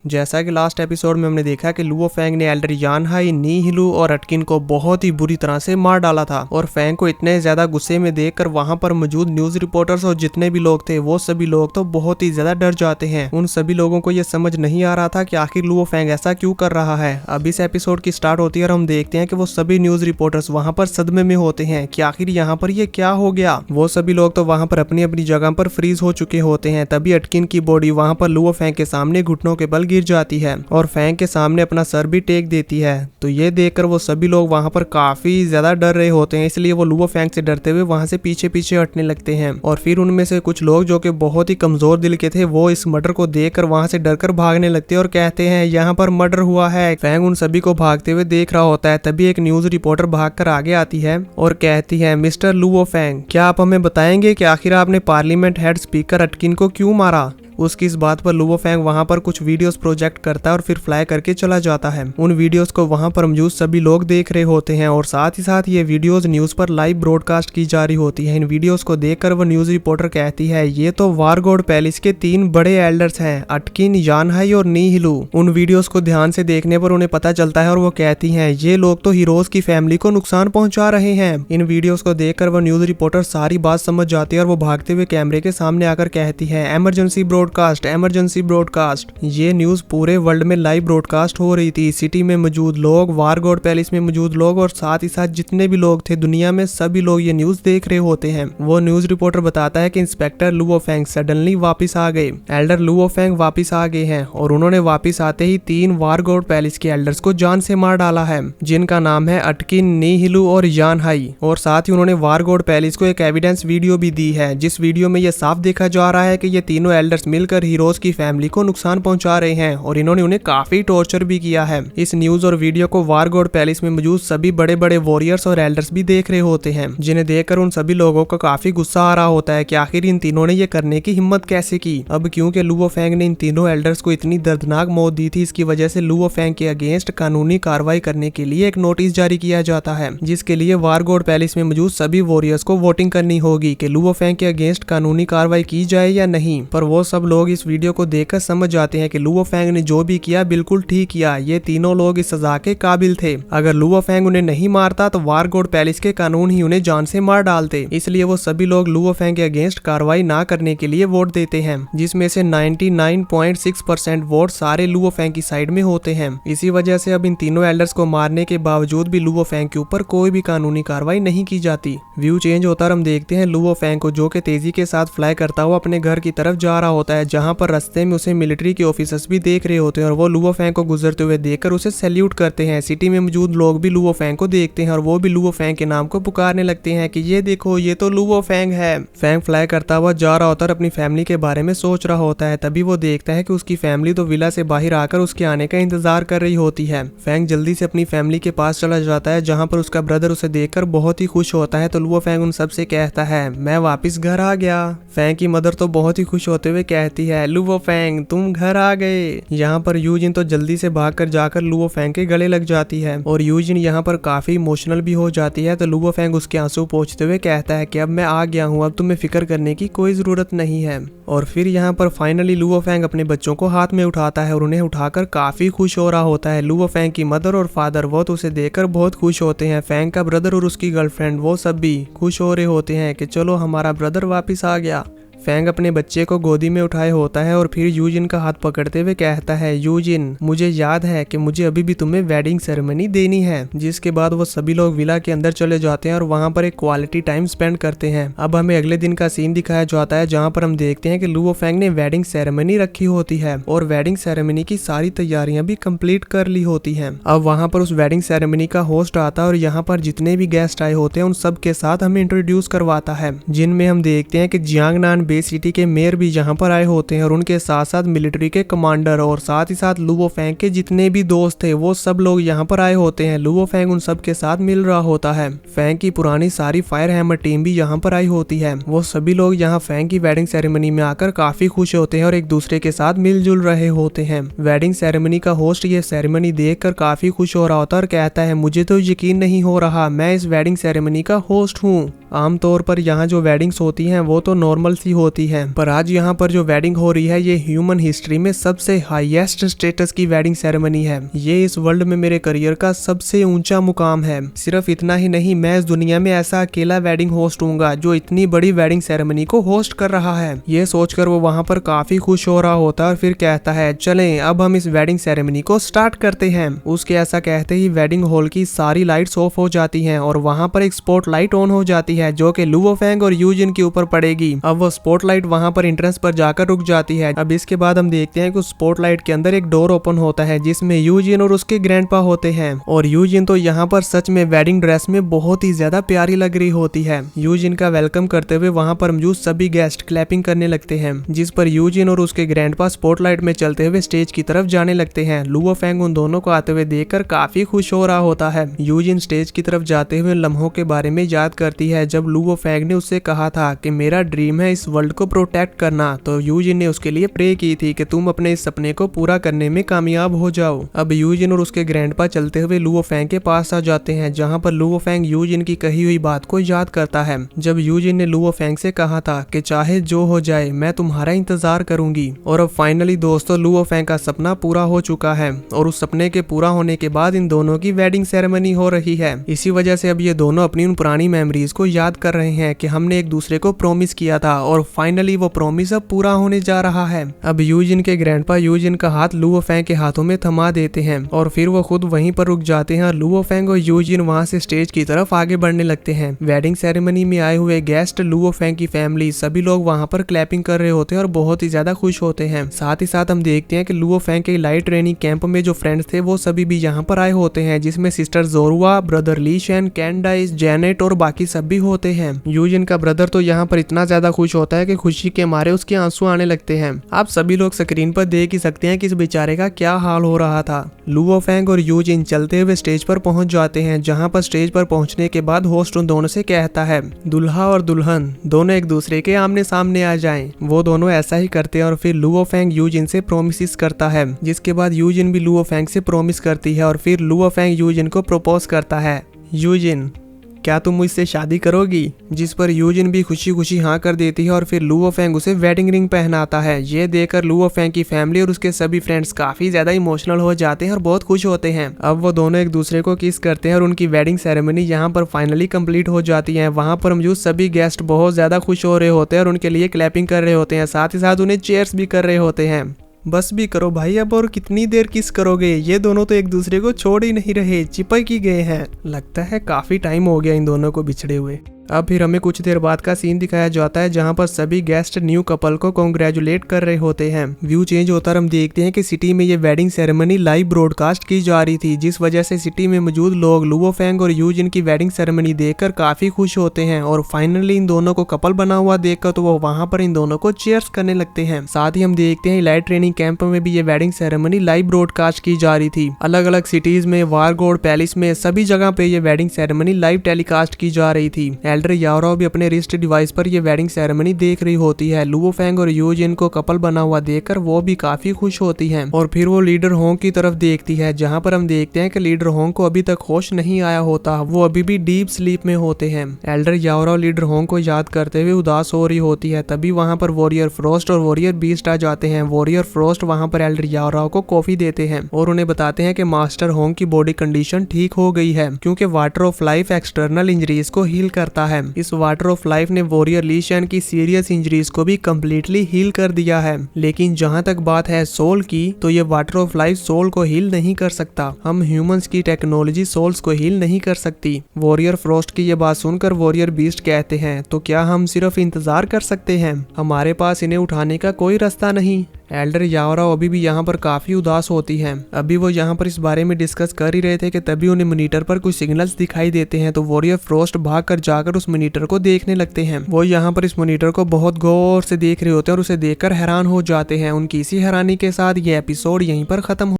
जैसा कि last episode में हमने देखा कि लुओ फेंग ने एल्डर यानहाई, नी हिलू और अटकिन को बहुत ही बुरी तरह से मार डाला था और फेंग को इतने ज्यादा गुस्से में देखकर वहां पर मौजूद न्यूज रिपोर्टर्स और जितने भी लोग थे वो सभी लोग तो बहुत ही ज्यादा डर जाते हैं। उन सभी लोगों को ये समझ नहीं आ रहा था कि आखिर लुओ फेंग ऐसा क्यों कर रहा है। अब इस एपिसोड की स्टार्ट होती है और हम देखते हैं कि वो सभी न्यूज रिपोर्टर्स वहां पर सदमे में होते हैं कि आखिर यहाँ पर ये क्या हो गया। वो सभी लोग तो वहां पर अपनी अपनी जगह पर फ्रीज हो चुके होते हैं। तभी अटकिन की बॉडी वहां पर लुओ फेंग के सामने घुटनों के बल गिर जाती है और फेंग के सामने अपना सर भी टेक देती है। तो ये देखकर वो सभी लोग वहां पर काफी ज्यादा डर रहे होते हैं, इसलिए वो लुओ फेंग से डरते हुए वहां से पीछे पीछे हटने लगते हैं। और फिर उनमें से कुछ लोग जो कि बहुत ही कमजोर दिल के थे वो इस मर्डर को देखकर वहां से डरकर भागने लगते हैं और कहते हैं यहाँ पर मर्डर हुआ है। फेंग उन सभी को भागते हुए देख रहा होता है। तभी एक न्यूज रिपोर्टर भागकर आगे आती है और कहती है, मिस्टर लुओ फेंग, क्या आप हमें बताएंगे कि आखिर आपने पार्लियामेंट हेड स्पीकर अटकिन को क्यों मारा। उसकी इस बात पर लुओ फेंग वहां पर कुछ वीडियोस प्रोजेक्ट करता है और फिर फ्लाई करके चला जाता है। उन वीडियोस को वहां पर मौजूद सभी लोग देख रहे होते हैं और साथ ही साथ ये वीडियोस न्यूज पर लाइव ब्रॉडकास्ट की जा रही होती है। इन वीडियोस को देखकर वो न्यूज रिपोर्टर कहती है, ये तो वारगोड पैलेस के 3 बड़े एल्डर्स हैं, अटकिन, यानहाई और नी हिलू। उन वीडियोस को ध्यान से देखने पर उन्हें पता चलता है और वो कहती है, ये लोग तो हीरोज की फैमिली को नुकसान पहुंचा रहे हैं। इन वीडियोस को देखकर वो न्यूज रिपोर्टर सारी बात समझ जाती है और वो भागते हुए कैमरे के सामने आकर कहती है, इमरजेंसी ब्रॉडकास्ट, इमरजेंसी ब्रॉडकास्ट। ये न्यूज पूरे वर्ल्ड में लाइव ब्रॉडकास्ट हो रही थी। सिटी में मौजूद लोग, वारगोड पैलेस में मौजूद लोग और साथ ही साथ जितने भी लोग थे दुनिया में सभी लोग ये न्यूज देख रहे होते हैं। वो न्यूज रिपोर्टर बताता है कि इंस्पेक्टर लुओ फेंग सडनली वापस आ गए। एल्डर लुओ फेंग वापस आ गए हैं और उन्होंने वापस आते ही 3 वारगोड पैलेस के एल्डर्स को जान से मार डाला है, जिनका नाम है अटकिन, नी हिलू और यानहाई। और साथ ही उन्होंने वारगोड पैलेस को एक एविडेंस वीडियो भी दी है, जिस वीडियो में यह साफ देखा जा रहा है कि ये तीनों एल्डर्स मिलकर हीरोज की फैमिली को नुकसान पहुंचा रहे हैं और इन्होंने उन्हें काफी टॉर्चर भी किया है। इस न्यूज और वीडियो को वारगोड पैलेस में मौजूद सभी बड़े बड़े वॉरियर्स और एल्डर्स भी देख रहे होते हैं, जिन्हें देखकर उन सभी लोगों को काफी गुस्सा आ रहा होता है कि आखिर इन तीनों ने ये करने की हिम्मत कैसे की। अब क्योंकि लुओ फेंग ने इन तीनों एल्डर्स को इतनी दर्दनाक मौत दी थी, इसकी वजह से लुओ फेंग के अगेंस्ट कानूनी कार्रवाई करने के लिए एक नोटिस जारी किया जाता है, जिसके लिए वारगोड पैलेस में मौजूद सभी वॉरियर्स को वोटिंग करनी होगी कि लुओ फेंग के अगेंस्ट कानूनी कार्रवाई की जाए या नहीं। पर वो सब लोग इस वीडियो को देखकर समझ जाते हैं कि लुओ फेंग ने जो भी किया बिल्कुल ठीक किया। ये तीनों लोग इस सजा के काबिल थे। अगर लुओ फेंग उन्हें नहीं मारता तो वारगोड पैलेस के कानून ही उन्हें जान से मार डालते। इसलिए वो सभी लोग लुओ फेंग के अगेंस्ट कार्रवाई ना करने के लिए वोट देते हैं, जिसमें से 99.6% वोट सारे लुओ फेंग की साइड में होते हैं। इसी वजह से अब इन तीनों एल्डर्स को मारने के बावजूद भी लुओ फेंग के ऊपर कोई भी कानूनी कार्रवाई नहीं की जाती। व्यू चेंज होता और हम देखते हैं लुओ फेंग को, जो कि तेजी के साथ फ्लाई करता हुआ अपने घर की तरफ जा रहा होता है, जहाँ पर रास्ते में उसे मिलिट्री के ऑफिसर्स भी देख रहे होते हैं और वो लुओ फेंग को गुजरते हुए देखकर उसे सैल्यूट करते हैं। सिटी में मौजूद लोग भी लुओ फेंग को देखते हैं और वो भी लुओ फेंग के नाम को पुकारने लगते हैं कि ये देखो, ये तो लुओ फेंग है। फेंग फ्लाई करता हुआ जा रहा होता है और अपनी फैमिली के बारे में सोच रहा होता है। तभी वो देखता है कि उसकी फैमिली तो विला से बाहर आकर उसके आने का इंतजार कर रही होती है। फेंग जल्दी से अपनी फैमिली के पास चला जाता है, जहाँ पर उसका ब्रदर उसे देखकर बहुत ही खुश होता है। तो लुओ फेंग उन सबसे कहता है, मैं वापिस घर आ गया। फेंग की मदर तो बहुत ही खुश होते हुए कहती है, लुओ फेंग तुम घर आ गए। यहाँ पर यूजिन तो जल्दी से भागकर जाकर लुओ फेंग के गले लग जाती है और यूजिन यहाँ पर काफी इमोशनल भी हो जाती है। तो लुओ फेंग उसके आंसू पोंछते हुए कहता है कि अब मैं आ गया हूँ, अब तुम्हें फिक्र करने की कोई जरूरत नहीं है। और फिर यहाँ पर फाइनली लुओ फेंग अपने बच्चों को हाथ में उठाता है और उन्हें उठाकर काफी खुश हो रहा होता है। लुओ फेंग की मदर और फादर वो तो उसे देखकर बहुत खुश होते हैं। फेंग का ब्रदर और उसकी गर्लफ्रेंड वो सब भी खुश हो रहे होते हैं कि चलो हमारा ब्रदर वापिस आ गया। फेंग अपने बच्चे को गोदी में उठाए होता है और फिर यूजिन का हाथ पकड़ते हुए कहता है, यूजिन मुझे याद है कि मुझे अभी भी तुम्हें वेडिंग सेरेमनी देनी है। जिसके बाद वो सभी लोग विला के अंदर चले जाते हैं और वहां पर एक क्वालिटी टाइम स्पेंड करते हैं। अब हमें अगले दिन का सीन दिखाया जाता है, जहां पर हम देखते हैं कि लुओ फेंग ने वेडिंग सेरेमनी रखी होती है और वेडिंग सेरेमनी की सारी तैयारियां भी कंप्लीट कर ली होती है। अब वहां पर उस वेडिंग सेरेमनी का होस्ट आता है और यहाँ पर जितने भी गेस्ट आए होते हैं उन सब के साथ हमें इंट्रोड्यूस करवाता है, जिनमें हम देखते हैं कि जियांगनान बे सिटी के मेयर भी यहाँ पर आए होते हैं और उनके साथ साथ मिलिट्री के कमांडर और साथ ही साथ लुओ फेंग के जितने भी दोस्त थे वो सब लोग यहाँ पर आए होते हैं। लुओ फेंग उन सब के साथ मिल रहा होता है। फेंग की पुरानी सारी फायर हैमर टीम भी यहाँ पर आई होती है। वो सभी लोग यहाँ फेंग की वेडिंग सेरेमनी में आकर काफी खुश होते हैं और एक दूसरे के साथ मिलजुल रहे होते हैं। वेडिंग सेरेमनी का होस्ट ये सेरेमनी देखकर काफी खुश हो रहा होता है और कहता है, मुझे तो यकीन नहीं हो रहा, मैं इस वेडिंग सेरेमनी का होस्ट हूँ। आमतौर पर यहाँ जो वेडिंग्स होती हैं वो तो नॉर्मल सी होती है, पर आज यहाँ पर जो वेडिंग हो रही है ये ह्यूमन हिस्ट्री में सबसे हाईएस्ट स्टेटस की वेडिंग सेरेमनी है। ये इस वर्ल्ड में मेरे करियर का सबसे ऊंचा मुकाम है। सिर्फ इतना ही नहीं, मैं इस दुनिया में ऐसा अकेला वेडिंग होस्ट हूँगा जो इतनी बड़ी वेडिंग सेरेमनी को होस्ट कर रहा है। ये सोचकर वो वहाँ पर काफी खुश हो रहा होता है और फिर कहता है चलें अब हम इस वेडिंग सेरेमनी को स्टार्ट करते हैं। उसके ऐसा कहते ही वेडिंग हॉल की सारी लाइट्स ऑफ हो जाती हैं और वहाँ पर एक स्पॉट लाइट ऑन हो जाती है जो कि लुओ फेंग और यूजिन के ऊपर पड़ेगी। अब वो स्पॉट लाइट वहाँ पर एंट्रेंस पर जाकर रुक जाती है। अब इसके बाद हम देखते हैं कि उस स्पॉट लाइट के अंदर एक डोर ओपन होता है जिसमें यूजिन और उसके ग्रैंडपा होते हैं। और यूजिन तो यहाँ पर सच में वेडिंग ड्रेस में बहुत ही ज्यादा प्यारी लग रही होती है। यूजिन का वेलकम करते हुए वहाँ पर मौजूद सभी गेस्ट क्लैपिंग करने लगते हैं, जिस पर यूजिन और उसके ग्रैंडपा स्पॉटलाइट में चलते हुए स्टेज की तरफ जाने लगते हैं। लुओ फेंग उन दोनों को आते हुए देखकर काफी खुश हो रहा होता है। यूजिन स्टेज की तरफ जाते हुए लम्हों के बारे में याद करती है जब लुओ फेंग ने उससे कहा था कि मेरा ड्रीम है इस वर्ल्ड को प्रोटेक्ट करना, तो यूजिन ने उसके लिए प्रे की थी कि तुम अपने इस सपने को पूरा करने में कामयाब हो जाओ। अब यूजिन और उसके ग्रैंडपा चलते हुए लुओ फेंग के पास आ जाते हैं, जहाँ पर लुओ फेंग यूजिन की कही हुई बात को याद करता है। जब यूजिन ने लुओ फेंग से कहा था कि चाहे जो हो जाए मैं तुम्हारा इंतजार करूंगी। और अब फाइनली दोस्तों लुओ फेंग का सपना पूरा हो चुका है और उस सपने के पूरा होने के बाद इन दोनों की वेडिंग सेरेमनी हो रही है। इसी वजह से अब ये दोनों अपनी उन पुरानी मेमोरीज को याद कर रहे हैं कि हमने एक दूसरे को प्रॉमिस किया था और फाइनली वो प्रॉमिस अब पूरा होने जा रहा है। अब यूजिन के ग्रैंडपा यूजिन का हाथ लुओ फेंग के हाथों में थमा देते हैं और फिर वो खुद वहीं पर रुक जाते हैं और लुओ फेंग और यूजिन वहां से स्टेज की तरफ आगे बढ़ने लगते हैं। वेडिंग सेरेमनी में आए हुए गेस्ट, लुओ फेंग की फैमिली, सभी लोग वहां पर क्लैपिंग कर रहे होते हैं और बहुत ही ज्यादा खुश होते हैं। साथ ही साथ हम देखते हैं कि लुओ फेंग के लाइट ट्रेनिंग कैंप में जो फ्रेंड्स थे वो सभी भी यहाँ पर आए होते हैं, जिसमें सिस्टर जोरुआ, ब्रदर ली शेन, कैंडाइस, जेनेट और बाकी सब भी होते हैं। यूजिन का ब्रदर तो यहाँ पर इतना ज्यादा खुश होता है कि खुशी के मारे उसके आंसू आने लगते हैं। आप सभी लोग स्क्रीन पर देख ही सकते हैं कि इस बेचारे का क्या हाल हो रहा था। लुओ फेंग और यूजिन चलते हुए स्टेज पर पहुंच जाते हैं, जहां पर स्टेज पर पहुंचने के बाद होस्ट उन दोनों से कहता है दुल्हा और दुल्हन दोनों एक दूसरे के आमने सामने आ जाएं। वो दोनों ऐसा ही करते हैं और फिर लुओ फेंग यूजिन से प्रोमिस करता है, जिसके बाद यूजिन भी लुओ फेंग से प्रोमिस करती है और फिर लुओ फेंग यूजिन को प्रपोज करता है, यूजिन क्या तुम मुझसे शादी करोगी? जिस पर यूजिन भी खुशी खुशी हाँ कर देती है और फिर लुओ फेंग उसे वेडिंग रिंग पहनाता है। ये देखकर लुओ फेंग की फैमिली और उसके सभी फ्रेंड्स काफी ज्यादा इमोशनल हो जाते हैं और बहुत खुश होते हैं। अब वो दोनों एक दूसरे को किस करते हैं और उनकी वेडिंग सेरेमनी यहाँ पर फाइनली कंप्लीट हो जाती है। वहाँ पर मौजूद सभी गेस्ट बहुत ज्यादा खुश हो रहे होते हैं और उनके लिए क्लैपिंग कर रहे होते हैं, साथ ही साथ उन्हें चेयर्स भी कर रहे होते हैं। बस भी करो भाई अब, और कितनी देर किस करोगे? ये दोनों तो एक दूसरे को छोड़ ही नहीं रहे, चिपक ही गए हैं। लगता है काफी टाइम हो गया इन दोनों को बिछड़े हुए। अब फिर हमें कुछ देर बाद का सीन दिखाया जाता है, जहां पर सभी गेस्ट न्यू कपल को कॉन्ग्रेचुलेट कर रहे होते हैं। व्यू चेंज होता है, हम देखते हैं कि सिटी में ये वेडिंग सेरेमनी लाइव ब्रॉडकास्ट की जा रही थी, जिस वजह से सिटी में मौजूद लोग लुओ फेंग और यूजिन की वेडिंग सेरेमनी देखकर काफी खुश होते हैं और फाइनली इन दोनों को कपल बना हुआ देखकर तो वो वहां पर इन दोनों को चीयर्स करने लगते हैं। साथ ही हम देखते हैं लाइट ट्रेनिंग कैंप में भी ये वेडिंग सेरेमनी लाइव ब्रॉडकास्ट की जा रही थी। अलग अलग सिटीज में, वारगोड पैलेस में, सभी जगह पे ये वेडिंग सेरेमनी लाइव टेलीकास्ट की जा रही थी। एल्डर याओराओ भी अपने रिस्ट डिवाइस पर ये वेडिंग सेरेमनी देख रही होती है। लुओ फेंग और यूजिन को कपल बना हुआ देखकर वो भी काफी खुश होती है और फिर वो लीडर होंग की तरफ देखती है, जहां पर हम देखते हैं कि लीडर होंग को अभी तक होश नहीं आया होता, वो अभी भी डीप स्लीप में होते हैं। एल्डर याओराओ लीडर होंग को याद करते हुए उदास हो रही होती है। तभी वहां पर वॉरियर फ्रोस्ट और वॉरियर बीस्ट आ जाते हैं। वॉरियर फ्रोस्ट वहां पर एल्डर याओराओ को कॉफी देते हैं और उन्हें बताते हैं कि मास्टर होंग की बॉडी कंडीशन ठीक हो गई है, क्योंकि water of life external injuries को हील करता है। इस वाटर ऑफ लाइफ ने वॉरियर ली शेन की सीरियस इंजरीज को भी कम्प्लीटली हील कर दिया है। लेकिन जहां तक बात है सोल की, तो ये वाटर ऑफ लाइफ सोल को हील नहीं कर सकता। हम ह्यूमंस की टेक्नोलॉजी सोल्स को हील नहीं कर सकती। वॉरियर फ्रोस्ट की ये बात सुनकर वॉरियर बीस्ट कहते हैं, तो क्या हम सिर्फ इंतजार कर सकते हैं? हमारे पास इन्हें उठाने का कोई रास्ता नहीं। एल्डर याओराओ अभी भी यहाँ पर काफी उदास होती है। अभी वो यहाँ पर इस बारे में डिस्कस कर ही रहे थे कि तभी उन्हें मॉनिटर पर कुछ सिग्नल्स दिखाई देते हैं। तो वॉरियर फ्रोस्ट भागकर जाकर उस मॉनिटर को देखने लगते हैं। वो यहाँ पर इस मॉनिटर को बहुत गौर से देख रहे होते हैं और उसे देखकर हैरान हो जाते हैं। उनकी इसी हैरानी के साथ ये एपिसोड यहीं पर खत्म